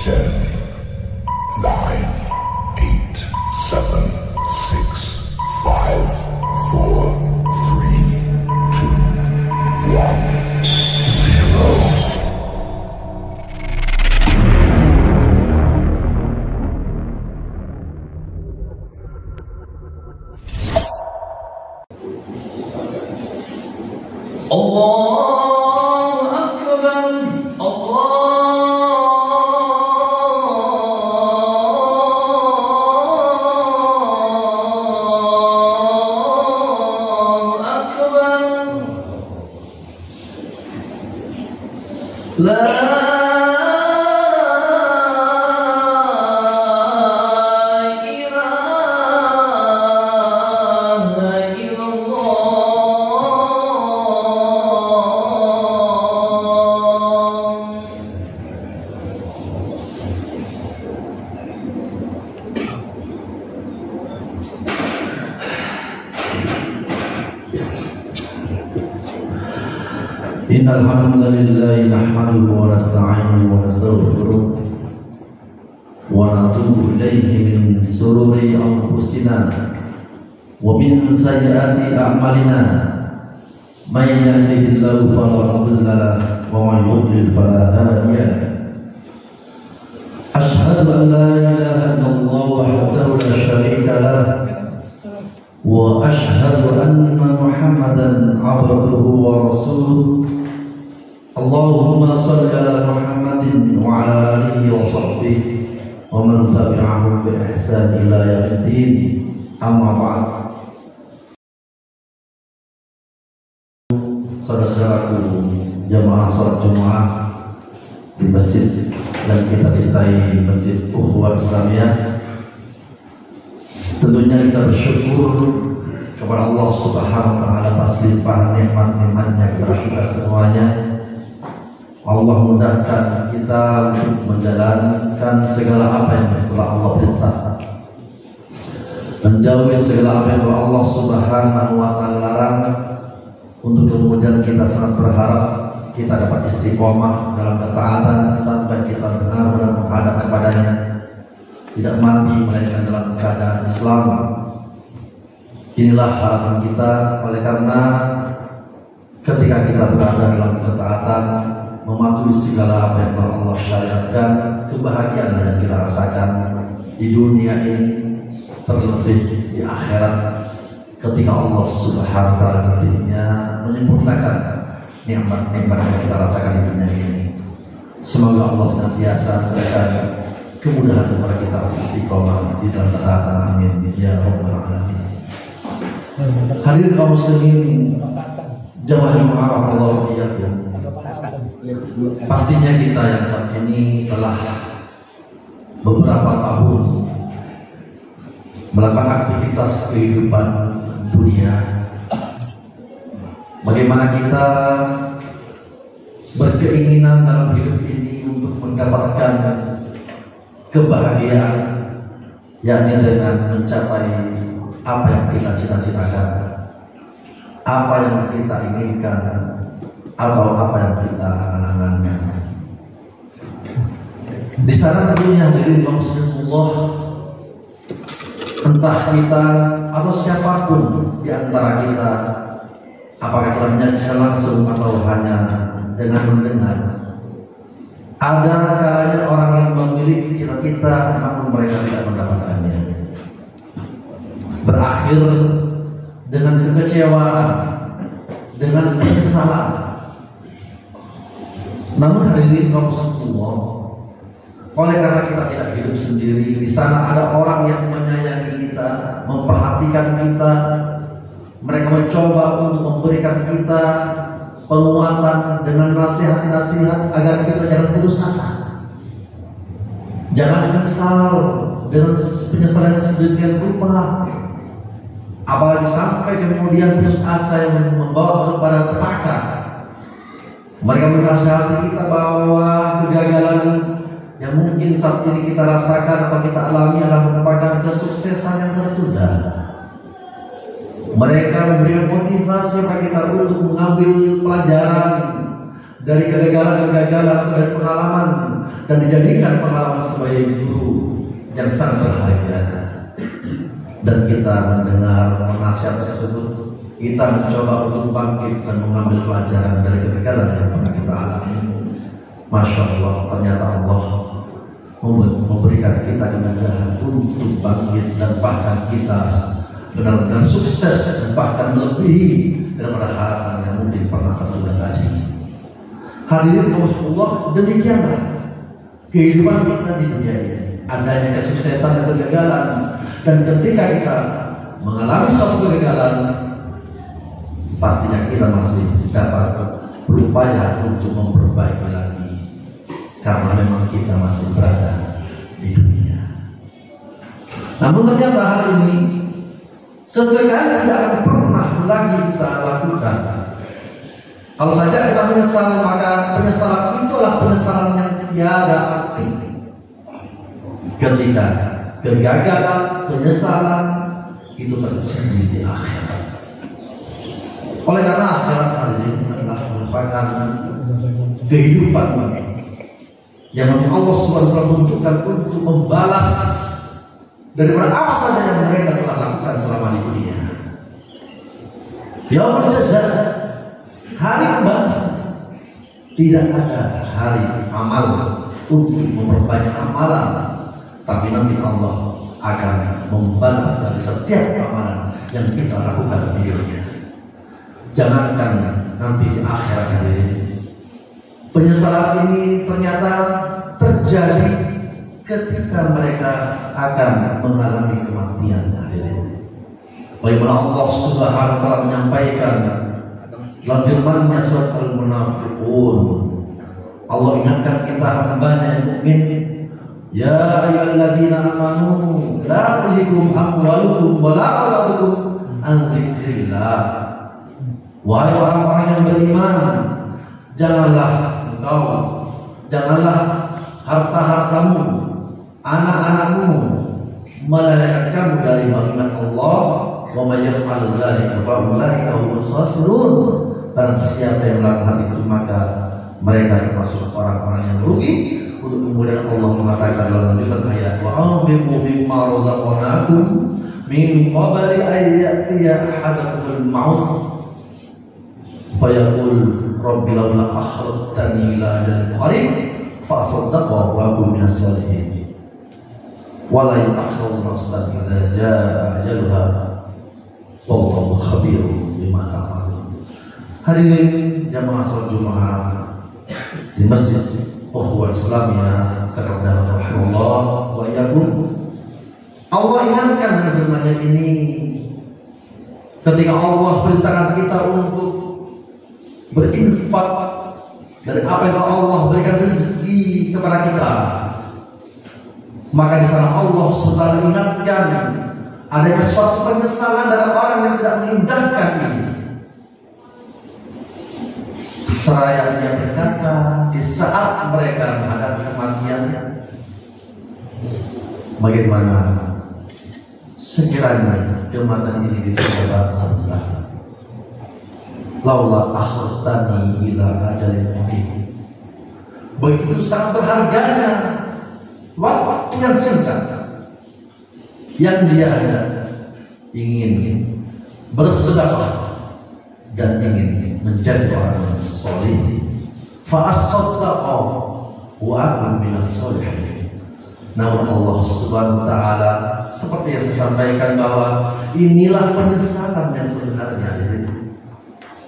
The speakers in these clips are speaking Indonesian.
10, 9, 8, 7, 6, 5, 4, 3, 2, 1, 0. Allahu Akbar, Allahu Akbar. La Innal hamdalillah nahmaduhu wa nasta'inuhu wa nastaghfiruh wa natubu ilayhi min shururi anfusina wa min sayyiati a'malina may yahdihillahu fala mudilla lahu wa may yudlil fala hadiya lahu. Ashhadu an la ilaha illallah wahdahu la syarika lahu wa ashhadu anna Muhammadan abduhu wa rasuluh. Allahumma salli ala Muhammadin wa ala alihi wa sahbihi wa man tabi'ahum bi ihsan ila yaumiddin. Amma ba'd. Saudara-saudaraku jamaah salat Jumat di masjid yang kita cintai, Masjid Ukhuwah Islamiyah, tentunya kita bersyukur kepada Allah Subhanahu wa taala atas limpahan nikmat-nikmatnya kepada kita semuanya. Allah mudahkan kita untuk menjalankan segala apa yang telah Allah perintahkan, menjauhi segala apa yang telah Allah Subhanahu wa taala larang. Untuk kemudian kita sangat berharap kita dapat istiqomah dalam ketaatan sampai kita benar-benar menghadap kepadanya, tidak mati melainkan dalam keadaan Islam. Inilah harapan kita. Oleh karena ketika kita berada dalam ketaatan, mematuhi segala apa yang Allah syariatkan, kebahagiaan yang kita rasakan di dunia ini, terlebih di akhirat ketika Allah Subhanahu wa taala nantinya menyempurnakan nikmat-nikmat yang kita rasakan di dunia ini. Semoga Allah senantiasa memberikan kemudahan kepada kita untuk istiqomah di dalam ketaatan. Amin ya rabbal alamin. Hadirin kaum muslimin, jamaah Jumat Allah iyyakum. Pastinya kita yang saat ini telah beberapa tahun melakukan aktivitas kehidupan dunia. Bagaimana kita berkeinginan dalam hidup ini untuk mendapatkan kebahagiaan, yakni dengan mencapai apa yang kita cita-citakan, apa yang kita inginkan, atau apa yang kita angan-angankan. Di sana tentunya dari Rasulullah, entah kita atau siapapun di antara kita, apakah kita menyaksikan langsung atau hanya dengan mendengar, ada kalanya orang yang memiliki cita-cita namun mereka tidak mendapatkannya, berakhir dengan kekecewaan, dengan penyesalan. Namun hadirin kaum Rasulullah, oleh karena kita tidak hidup sendiri, di sana ada orang yang menyayangi kita, memperhatikan kita. Mereka mencoba untuk memberikan kita penguatan dengan nasihat-nasihat agar kita jangan putus asa, jangan kesal dengan penyesalan yang sedemikian rupa, apalagi sampai kemudian putus asa yang membawa kepada petaka. Mereka menasihati kita bahwa kegagalan yang mungkin saat ini kita rasakan atau kita alami adalah merupakan kesuksesan yang tertunda. Mereka memberikan motivasi bagi kita untuk mengambil pelajaran dari kegagalan-kegagalan atau dari pengalaman dan dijadikan pengalaman sebagai guru yang sangat berharga. Dan kita mendengar nasihat tersebut, kita mencoba untuk bangkit dan mengambil pelajaran dari kegagalan yang pernah kita alami. Masya Allah, ternyata Allah memberikan kita kemudahan untuk bangkit, dan bahkan kita benar-benar sukses dan bahkan melebihi daripada harapan yang mungkin pernah tertunda tadi. Hadirin Allah, demikianlah kehidupan kita di dunia ini. Adanya kesuksesan dan kegagalan, dan ketika kita mengalami suatu kegagalan, pastinya kita masih dapat berupaya untuk memperbaiki lagi, karena memang kita masih berada di dunia. Namun ternyata hal ini sesekali tidak akan pernah lagi kita lakukan. Kalau saja kita menyesal, maka penyesalan itulah penyesalan yang tiada arti. Ketika kegagalan, penyesalan itu terjadi di akhirat. Oleh karena akhirat ini adalah merupakan kehidupan yang Allah SWT tentukan untuk membalas daripada apa saja yang mereka telah lakukan selama di dunia. Yaumul jazaa, hari pembalasan. Tidak ada hari amal untuk memperbanyak amalan, tapi nanti Allah akan membalas dari setiap amalan yang kita lakukan di dunia. Jangankan nanti di akhirat ini, penyesalan ini ternyata terjadi ketika mereka akan mengalami kematian. Bagaimana Allah Subhanahu wa taala menyampaikan dalam firman-Nya surat Al-Munafiqun. Allah ingatkan kita hamba-Nya yang mukmin, ya ayyuhalladzina amanu la tulhikum amwalukum wa la auladukum an dzikrillah. Wahai orang-orang yang beriman, janganlah harta-hartamu, anak-anakmu melalaikan kamu dari mengingat Allah. Wa may yaf'al dzalika fa ulaika humul khasirun. Barang siapa yang melakukan itu, maka mereka termasuk orang-orang yang rugi. Untuk kemudian Allah mengatakan dalam lanjutan ayat, wa anfiqu mimma razaqnakum min qabli an ya'tiya ahadakumul maut fayaqul rabbi laula akhartani ila ajalin qarib fa asaddaqa wa akun minas shalihin wa la yu'akhiru nafsan idza jaa ajaluha wallahu khabirun bima ta'malun. Hadirin jamaah salat Jumat di Masjid Ukhuwah Islamiyah Sekretariat Rahimahullah wa iyyakum. Allah ingatkan dengan firman-Nya ini ketika Allah perintahkan kita untuk berinfak dari apa yang Allah berikan rezeki kepada kita, maka di sana Allah sudah ingatkan adanya suatu penyesalan dari orang yang tidak mengindahkan ini. Seraya dia berkata di saat mereka menghadapi kematiannya, bagaimana sekiranya kematian ini diterima sebelah, laula akhartani ila ajalin qarib. Begitu sangat berharganya waktu yang singkat yang dia ada, ingin bersedekah dan ingin menjadi orang yang soleh. Fa asaddaqa wa akun minas sholihin. Namun Allah Subhanahu wa taala seperti yang saya sampaikan bahwa inilah penyesalan yang sebenarnya.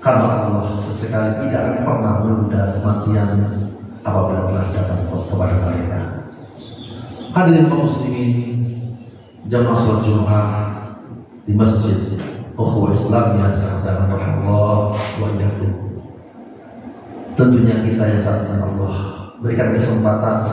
Karena Allah sesekali tidak akan pernah menunda kematian apabila telah datang kepada mereka. Hadirin kaum muslimin, jamaah salat Jumat di Masjid Ukhuwah Islamiyah Sekretariat Rahimahullah wa iyyakum. Tentunya kita yang saat ini Allah berikan kesempatan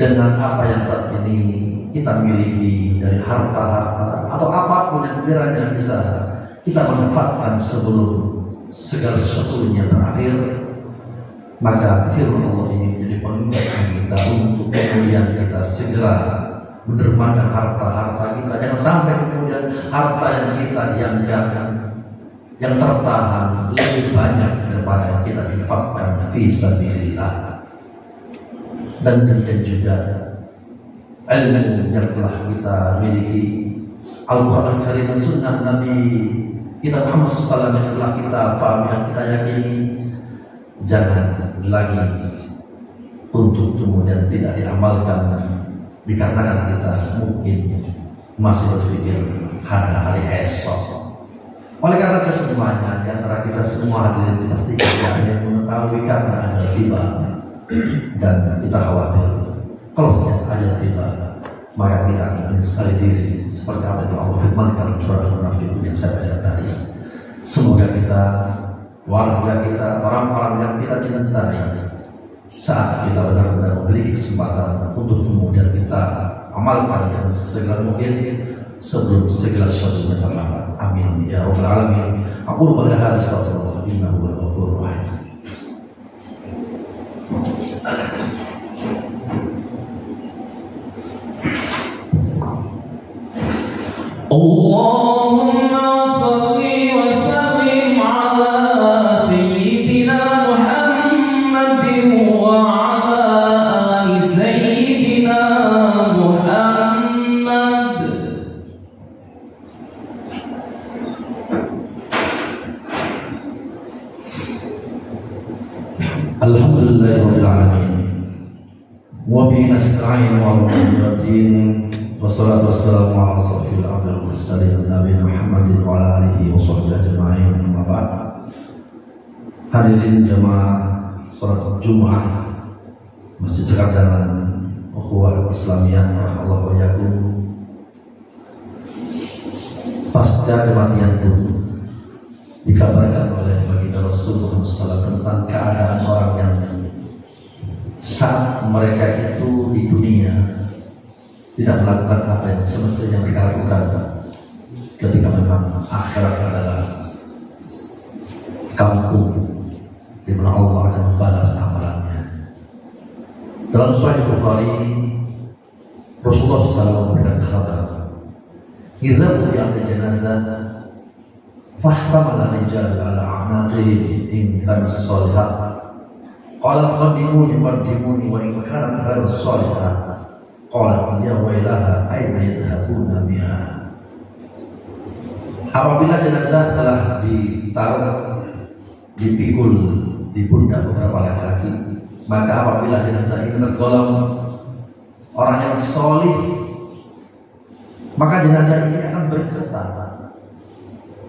dengan apa yang saat ini kita miliki dari harta-harta atau apapun yang kiranya bisa kita manfaatkan sebelum segala sesuatunya berakhir. Maka firman Allah ini menjadi pengingat kita untuk kemudian kita segera mendermakan harta-harta kita. Jangan sampai kemudian harta yang kita diamkan, yang tertahan lebih banyak daripada yang kita infakkan fi sabilillah. dan demikian juga ilmu yang telah kita miliki, Al-Quran Karim dan Sunnah Nabi kita Muhammad SAW yang telah kita fahami dan kita yakini. Jangan lagi untuk kemudian tidak diamalkan dikarenakan kita mungkin masih berpikir ada hari esok. Oleh karena kesemuanya di antara kita semua hadirin dipastikan ada yang mengetahui karena ajal tiba, dan kita khawatir kalau sudah ajal tiba maka kita akan menyesali diri seperti apa yang Allah firmankan dalam surah Al-Munafiqun yang saya baca tadi. Semoga kita, warga kita, orang-orang yang kita cintai, saat kita benar-benar memiliki kesempatan untuk kemudian kita amalkan yang sesegera mungkin sebelum segala sesuatu yang terlambat. Amin ya rabbal alamin. Aku qala hadza astaghfirullah innahu huwal ghafurur rahim. Allahumma shalli wa sallim ala sayyidina Muhammadin wa ala ali sayyidina Muhammad. Alhamdulillahirabbil alamin. Wa bihi nasta'in wa bihi wassalatu wassalamu ala asrofil anbiya'i wal mursalin nabiyina Muhammadin wa ala alihi wa sahbihi ajma'in. Amma ba'd. Hadirin jamaah salat Jumat Masjid Sekadaran Ukhuwah Islamiyah rahimallahu wa iyyakum. Pasca kematian pun dikabarkan oleh baginda Rasulullah SAW tentang keadaan orang yang saat mereka itu di dunia tidak melakukan apa yang semestinya mereka lakukan ketika memang akhirat adalah kampung di mana Allah akan membalas amalannya. Dalam Sahih Bukhari Rasulullah SAW memberikan kabar, "Idza wudi'at janazah fahtamala rijal ala a'naqihim in kana shalihat qala qaddimuni wa in kana ghairu shalihat qala ya wailaha aina yadhhabuna biha." Apabila jenazah telah ditaruh dipikul di pundak beberapa laki-laki, maka apabila jenazah ini tergolong orang yang solih, maka jenazah ini akan berkata,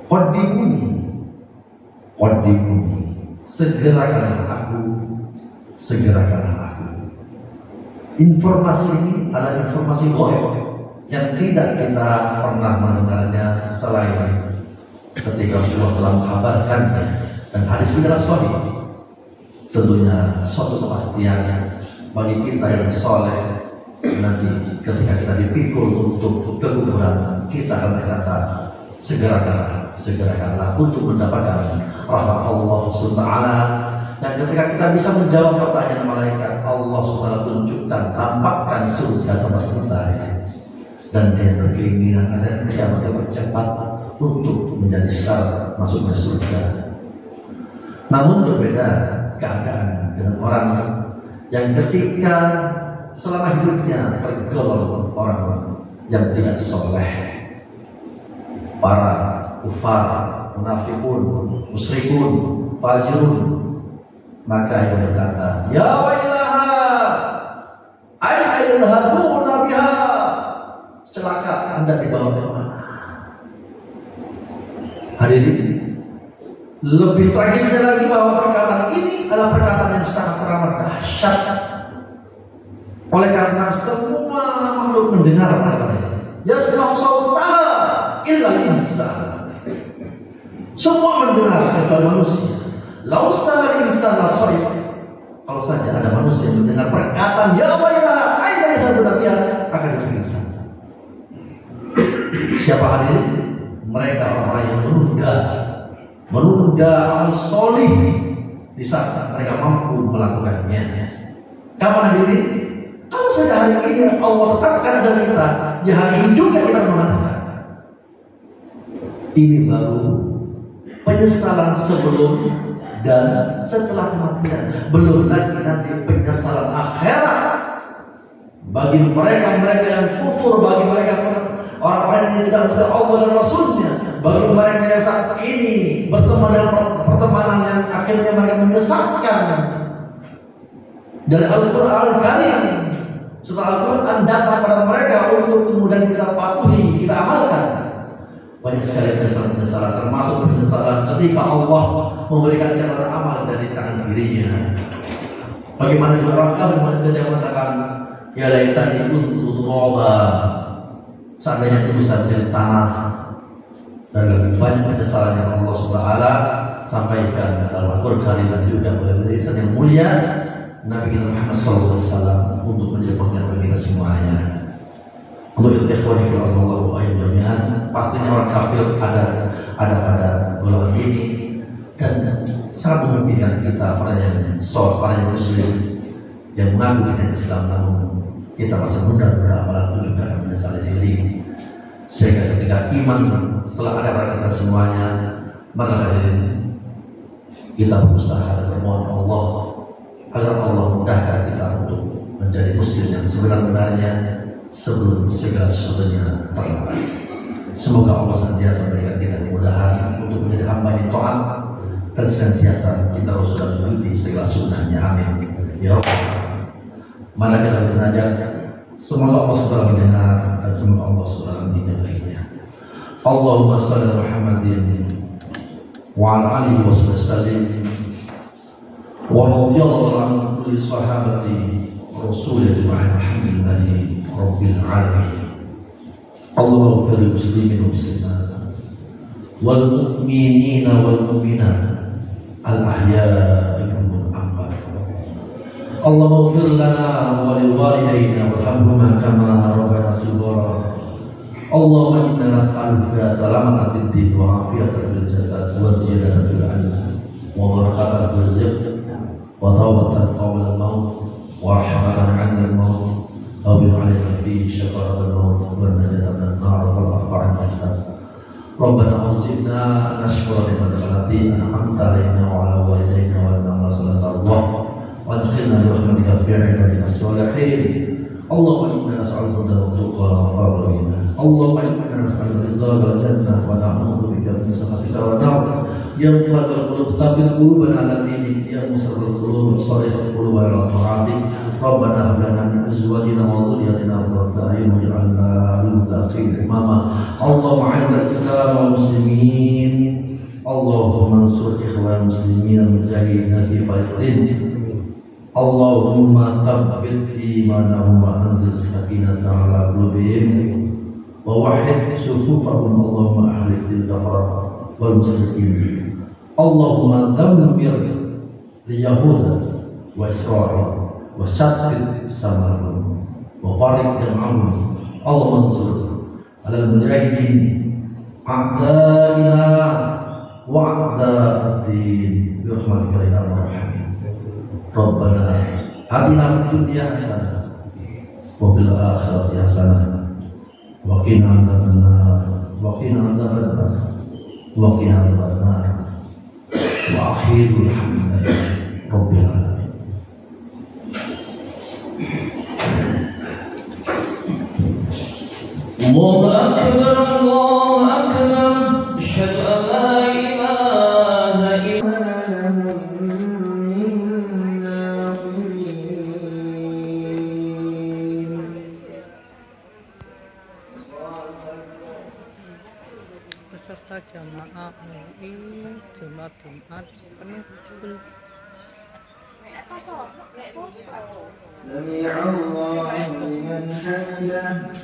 Qaddimuni, segerakanlah aku. Informasi ini adalah informasi gaib yang tidak kita pernah mendengarnya selain ketika Rasulullah telah mengkabarkannya, dan hadis ini adalah sahih. Tentunya suatu kepastian bagi kita yang soleh, nanti ketika kita dipikul untuk kekuburan, kita akan berkata, segerakanlah untuk mendapatkan rahmat Allah SWT. Dan ketika kita bisa menjawab pertanyaan malaikat, Allah SWT tunjukkan, tampakkan surga tempat kita, dan dia berkeinginan agar dia mempercepat untuk menjadi syarat masuknya surga. Namun berbeda keadaan dengan orang yang ketika selama hidupnya tergolong orang yang tidak soleh, para kufar, munafikun, musyrikun, fajirun, maka ia berkata, ya wailaha aina yadhhabuna biha, celaka Anda dibawa ke mana? Hadirin, lebih tragisnya lagi bahwa perkataan ini adalah perkataan yang sangat teramat dahsyat. Oleh karena semua makhluk mendengar perkataan ini, yasma'u sautaha illa insan. Semua mendengar kecuali manusia. Lausal insan lasoib. Kalau saja ada manusia mendengar perkataan ya wailah aina yadhhabuna biha, akan dipingsan. Siapa hadirin? Mereka orang-orang yang menunda amal solih di saat mereka mampu melakukannya. Kapan hadirin? Kalau saja hari ini Allah tetapkan ada kita, di hari ini juga kita mengatakan, ini baru penyesalan sebelum dan setelah kematian. Belum lagi nanti penyesalan akhirat bagi mereka yang kufur, bagi mereka orang-orang yang tidak percaya Allah dan Rasulnya, bagi mereka yang saat ini berteman dengan pertemanan yang akhirnya mereka menyesatkan dari Al-Quran Al-Karim. Setelah Al-Quran datang pada mereka untuk kemudian kita patuhi, kita amalkan. Banyak sekali penyesalan, termasuk penyesalan ketika Allah memberikan catatan amal dari tangan kirinya. Bagaimana juga orang kafir yang mengatakan, ya laitani kuntu turaba, seandainya itu bisa jadi tanah. Dan lebih banyak penyesalan yang Allah Subhanahu sampaikan dalam Al-Quran dan juga oleh lisan yang mulia Nabi kita Muhammad SAW untuk menjadi pengingat bagi kita semuanya. Untuk ikhwan fillah sallallahu alaihi wasallam, pastinya orang kafir ada pada golongan ini, dan sangat memungkinkan kita para yang muslim yang mengaku dengan Islam, namun kita masih mudah beramal itu juga akan menyesali diri. Sehingga ketika iman telah ada pada kita semuanya, maka kita berusaha dan bermohon Allah agar Allah mudahkan kita untuk menjadi muslim yang sebenar-benarnya sebelum segala sesuatunya terlambat. Semoga Allah senantiasa memberikan kita kemudahan untuk menjadi hamba yang taat dan senantiasa kita harus sudah mengikuti segala sunnahnya. Amin ya Rabbal alamin. Mana kita belajar, semoga Allah sudah mendengar dan semoga Allah sudah mendengarnya. Allahumma shalli ala Muhammadin wa ala alihi wa sallim wa radhiyallahu an kulli sahabati Rasulillah Muhammadin Rabbil alamin. Allahumma ighfir lil muslimin wal muslimat wal mu'minina wal mu'minat al ahya'i minhum wal amwat. Allahumma ighfir lana wa li walidayna warhamhuma kama rabbayana shighara. Allahumma inna nas'aluka salamatan fid din wa afiyatan fil jasad wa ziyadatan fil ilm wa barakatan fil rizq wa tawbatan qabla al-maut wa rahmatan 'inda al-maut wa bi'alika fi syafa'at al-maut wa najatan min an-nar wal afa'an hisab. Rabbana awzidna nashkura ni'matak allati an'amta 'alaina wa 'ala walidayna wa lana sallallahu wa adkhilna bi rahmatika fi 'ibadika as-salihin. Allahumma inna nas'aluka al-tuqa wal afwa. Allahumma inna nas'aluka ridha wal jannah wa na'udzu bika min sakhatika wa nar. Ya muqallibal qulub tsabbit qulubana ala dinik, ya musarrifal qulub sharrif qulubana ala ta'atik. Rabbana hab lana min azwajina wa dhurriyyatina qurrata a'yun waj'alna lil muttaqina imama. Allahumma 'izzal islam wal muslimin. Allahumma ansur ikhwan muslimin mujahidin fi Palestin. Allahumma thabbit imanahum wa anzil sakinata ala qulubihim wa wahhid sufufahum. Allahumma ahlil kafara wal musyrikin. Allahumma dammir al-yahuda wa Israil wa shattit samahum wa farik jam'ahum. Allahumma ansur ala al-mujahidin a'da'ina wa a'da'ad-din bi rahmatika ya arhamar rahimin. Rabbana atina fid dunya hasanah wa fil akhirati hasanah wa qina adzabannar wa qina adzabannar wa qina adzabannar wa akhirul hamdulillahi rabbil alamin. Allahu akbar, Allahu akbar, asyhadu an la ilaha illallah. Peserta jamaah MUI Jumat penuh. Sami Allahu liman hamidah.